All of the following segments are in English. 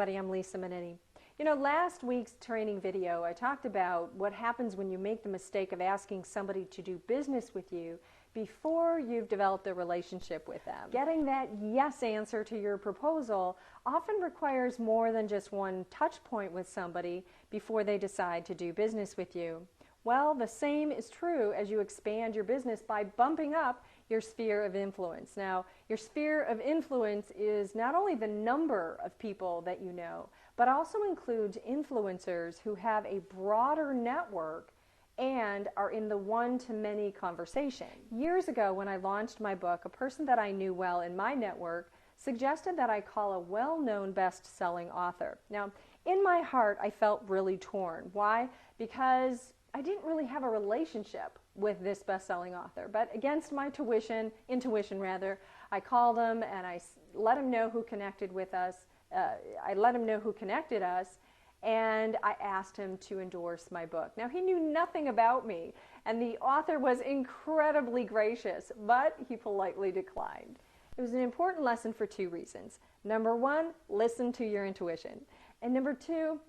everybody, I'm Lisa Minetti. You know, last week's training video, I talked about what happens when you make the mistake of asking somebody to do business with you before you've developed a relationship with them. Getting that yes answer to your proposal often requires more than just one touch point with somebody before they decide to do business with you. Well, the same is true as you expand your business by bumping up your sphere of influence. Now, your sphere of influence is not only the number of people that you know, but also includes influencers who have a broader network and are in the one-to-many conversation. Years ago, when I launched my book, a person that I knew well in my network suggested that I call a well-known best-selling author. Now, in my heart, I felt really torn. Why? Because I didn't really have a relationship with this best-selling author, but against my intuition, I called him and I let him know who connected with us. I let him know who connected us, and I asked him to endorse my book. Now, he knew nothing about me, and the author was incredibly gracious, but he politely declined. It was an important lesson for two reasons. Number one, listen to your intuition. And number two,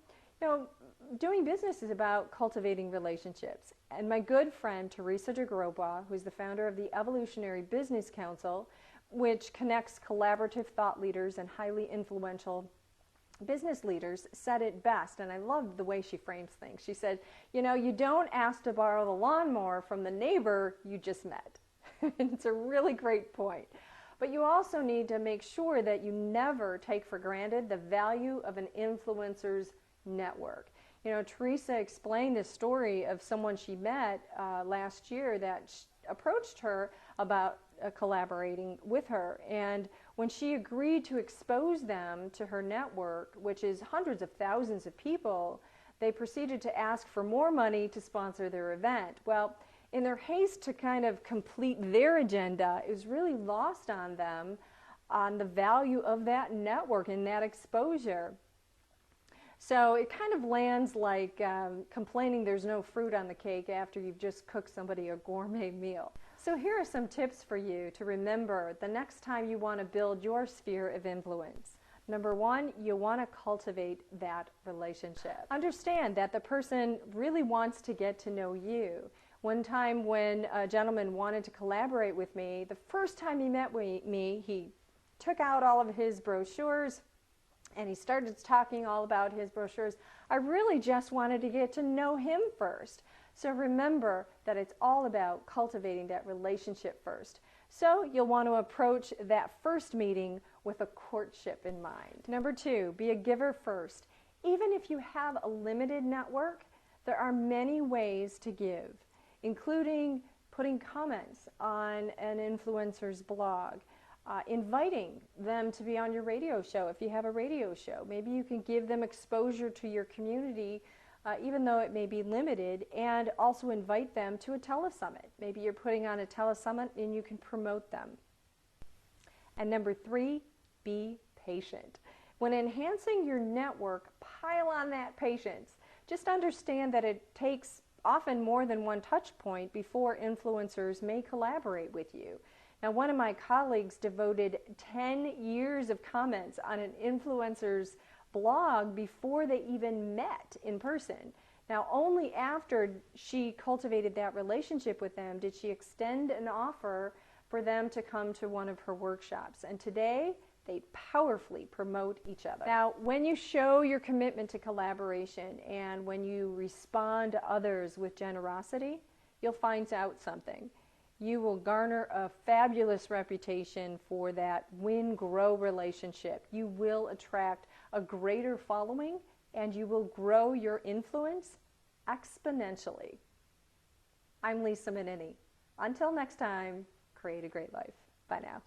doing business is about cultivating relationships. And my good friend, Teresa de Grosbois, who's the founder of the Evolutionary Business Council, which connects collaborative thought leaders and highly influential business leaders, said it best, and I love the way she frames things. She said, you don't ask to borrow the lawnmower from the neighbor you just met. And it's a really great point. But you also need to make sure that you never take for granted the value of an influencer's network. Teresa explained this story of someone she met last year that approached her about collaborating with her. And when she agreed to expose them to her network, which is hundreds of thousands of people, they proceeded to ask for more money to sponsor their event. Well, in their haste to kind of complete their agenda, it was really lost on them on the value of that network and that exposure. So it kind of lands like complaining there's no fruit on the cake after you've just cooked somebody a gourmet meal. So here are some tips for you to remember the next time you want to build your sphere of influence. Number one, you want to cultivate that relationship. Understand that the person really wants to get to know you. One time when a gentleman wanted to collaborate with me, the first time he met me, he took out all of his brochures and he started talking all about his brochures. I really just wanted to get to know him first. So remember that it's all about cultivating that relationship first. So you'll want to approach that first meeting with a courtship in mind. Number two, be a giver first. Even if you have a limited network, there are many ways to give, including putting comments on an influencer's blog, inviting them to be on your radio show if you have a radio show. Maybe you can give them exposure to your community, even though it may be limited, and also invite them to a telesummit. Maybe you're putting on a telesummit and you can promote them. And number three, be patient. When enhancing your network, pile on that patience. Just understand that it takes often more than one touch point before influencers may collaborate with you. Now, one of my colleagues devoted 10 years of comments on an influencer's blog before they even met in person. Now, only after she cultivated that relationship with them did she extend an offer for them to come to one of her workshops. And today, they powerfully promote each other. Now, when you show your commitment to collaboration and when you respond to others with generosity, you'll find out something. You will garner a fabulous reputation for that win-grow relationship. You will attract a greater following and you will grow your influence exponentially. I'm Lisa Minetti. Until next time, create a great life. Bye now.